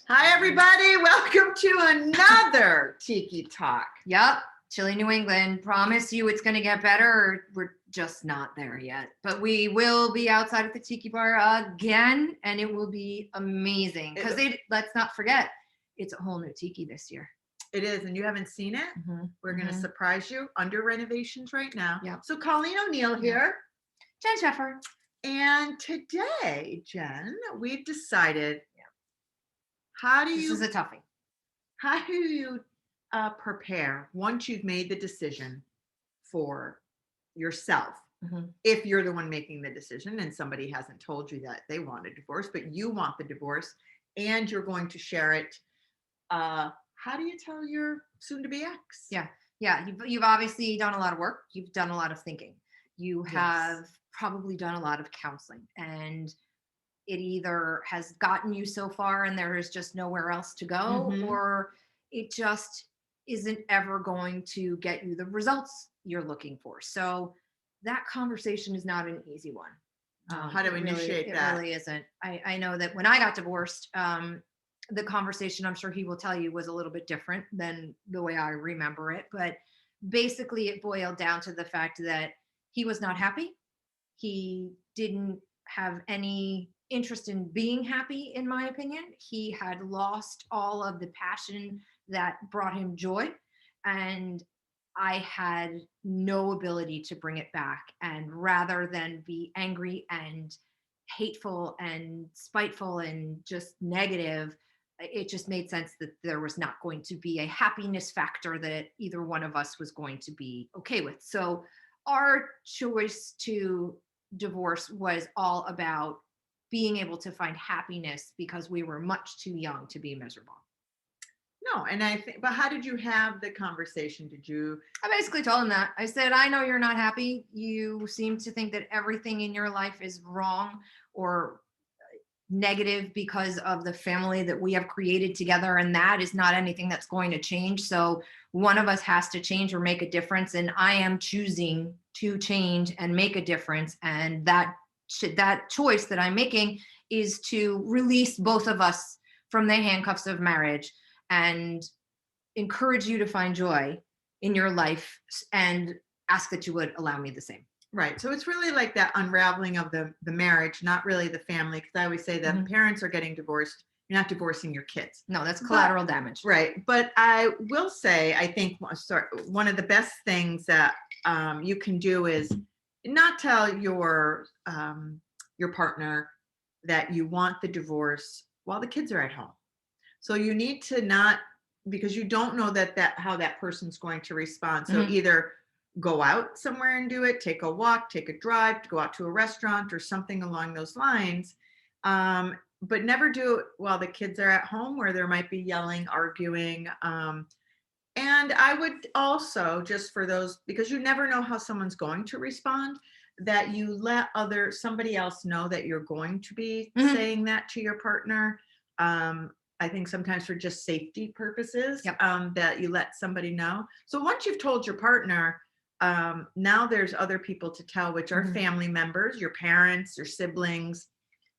Hi, everybody. Welcome to another Tiki Talk. Yep. Chilly New England. Promise you it's going to get better. We're just not there yet. But we will be outside at the Tiki Bar again, and it will be amazing. Because let's not forget, it's a whole new Tiki this year. It is, and you haven't seen it? Mm-hmm. We're going to surprise you under renovations right now. Yep. So Colleen O'Neill here. Jen Scheffer. And today, Jen, we've decided, this is a toughie. How do you prepare once you've made the decision for yourself? Mm-hmm. If you're the one making the decision and somebody hasn't told you that they want a divorce, but you want the divorce and you're going to share it, how do you tell your soon-to-be ex? Yeah. You've obviously done a lot of work. You've done a lot of thinking. You have probably done a lot of counseling, and it either has gotten you so far and there is just nowhere else to go, or it just isn't ever going to get you the results you're looking for. So that conversation is not an easy one. How do we initiate that? It really isn't. I know that when I got divorced, the conversation, I'm sure he will tell you, was a little bit different than the way I remember it. But basically it boiled down to the fact that he was not happy. He didn't have any interest in being happy, in my opinion. He had lost all of the passion that brought him joy, and I had no ability to bring it back. And rather than be angry and hateful and spiteful and just negative, it just made sense that there was not going to be a happiness factor that either one of us was going to be okay with. So our choice to divorce was all about being able to find happiness, because we were much too young to be miserable. No, and I think, but how did you have the conversation? I basically told him that. I said, I know you're not happy. You seem to think that everything in your life is wrong or negative because of the family that we have created together, and that is not anything that's going to change. So one of us has to change or make a difference, and I am choosing to change and make a difference. And that choice that I'm making is to release both of us from the handcuffs of marriage and encourage you to find joy in your life, and ask that you would allow me the same. Right. So it's really like that unraveling of the marriage, not really the family. Because I always say that parents are getting divorced. You're not divorcing your kids. No, that's collateral damage. Right. But I will say, I think one of the best things that you can do is not tell your partner that you want the divorce while the kids are at home. So you need to not, because you don't know how that person's going to respond. So either go out somewhere and do it, take a walk, take a drive, go out to a restaurant or something along those lines. But never do it while the kids are at home, where there might be yelling, arguing. And I would also, just for those, because you never know how someone's going to respond, that you let somebody else know that you're going to be saying that to your partner. I think sometimes for just safety purposes, that you let somebody know. So once you've told your partner, now there's other people to tell, which are family members, your parents, your siblings.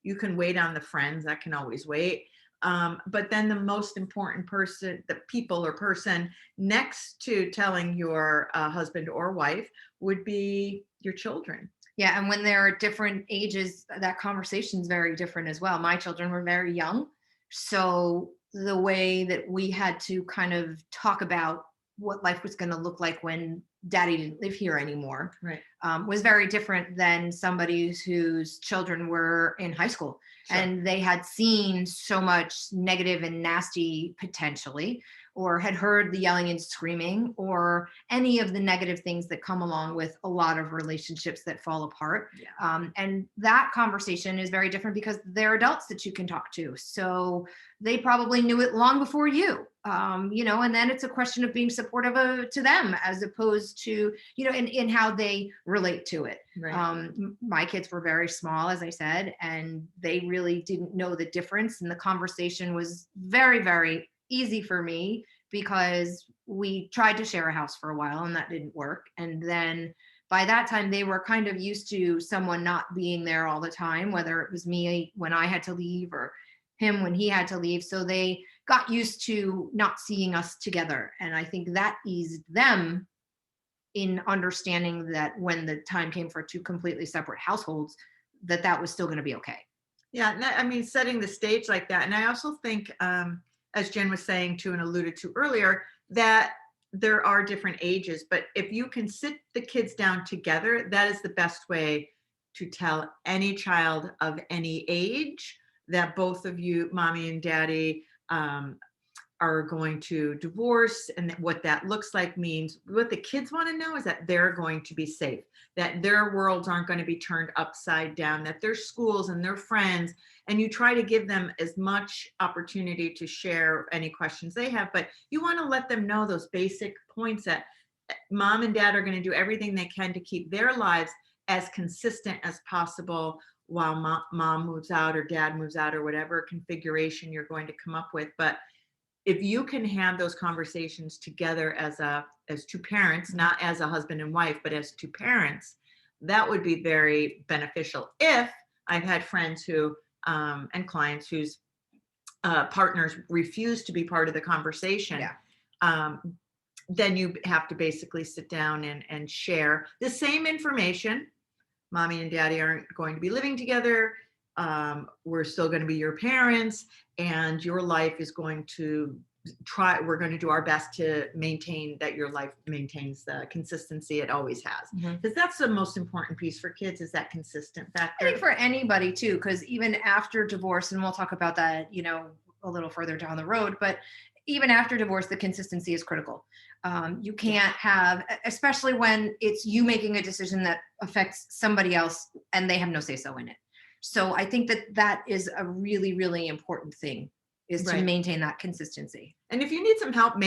You can wait on the friends, that can always wait. But then the most important person, the people or person next to telling your husband or wife would be your children. Yeah. And when they're different ages, that conversation is very different as well. My children were very young. So the way that we had to kind of talk about what life was going to look like when daddy didn't live here anymore, right, was very different than somebody whose children were in high school. Sure. And they had seen so much negative and nasty potentially, or had heard the yelling and screaming, or any of the negative things that come along with a lot of relationships that fall apart. Yeah. And that conversation is very different because they're adults that you can talk to. So they probably knew it long before you, and then it's a question of being supportive to them, as opposed to, in how they relate to it. Right. My kids were very small, as I said, and they really didn't know the difference. And the conversation was very, very easy for me, because we tried to share a house for a while and that didn't work. And then by that time, they were kind of used to someone not being there all the time, whether it was me when I had to leave, or him when he had to leave. So they got used to not seeing us together. And I think that eased them in understanding that when the time came for two completely separate households, that that was still going to be okay. Yeah, I mean, setting the stage like that. And I also think, as Jen was saying too and alluded to earlier, that there are different ages, but if you can sit the kids down together, that is the best way to tell any child of any age that both of you, mommy and daddy, are going to divorce, and what that looks like means what the kids want to know is that they're going to be safe, that their worlds aren't going to be turned upside down, that their schools and their friends, and you try to give them as much opportunity to share any questions they have, but you want to let them know those basic points that mom and dad are going to do everything they can to keep their lives as consistent as possible while mom moves out or dad moves out or whatever configuration you're going to come up with. But if you can have those conversations together as two parents, not as a husband and wife, but as two parents, that would be very beneficial. If I've had friends who and clients whose partners refuse to be part of the conversation, then you have to basically sit down and share the same information. Mommy and daddy aren't going to be living together. We're still going to be your parents, and your life is going to we're going to do our best to maintain that your life maintains the consistency it always has. Because that's the most important piece for kids, is that consistent factor. I think for anybody too, because even after divorce, and we'll talk about that, a little further down the road, but even after divorce, the consistency is critical. You can't have, especially when it's you making a decision that affects somebody else and they have no say-so in it. So I think that is a really, really important thing, is to maintain that consistency. And if you need some help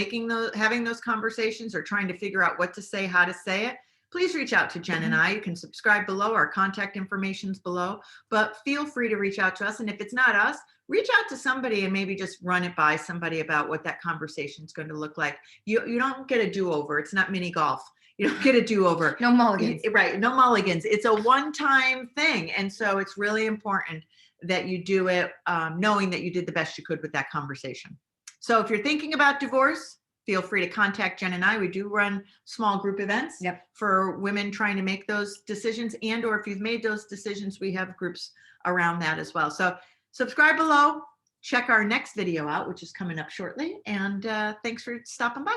having those conversations or trying to figure out what to say, how to say it, please reach out to Jen and I. You can subscribe below. Our contact information's below, but feel free to reach out to us. And if it's not us, reach out to somebody and maybe just run it by somebody about what that conversation is going to look like. You don't get a do-over. It's not mini golf. You don't get a do-over. No mulligans. Right. No mulligans. It's a one-time thing. And so it's really important that you do it knowing that you did the best you could with that conversation. So if you're thinking about divorce, feel free to contact Jen and I. We do run small group events for women trying to make those decisions, and or if you've made those decisions, we have groups around that as well. So subscribe below. Check our next video out, which is coming up shortly. And thanks for stopping by.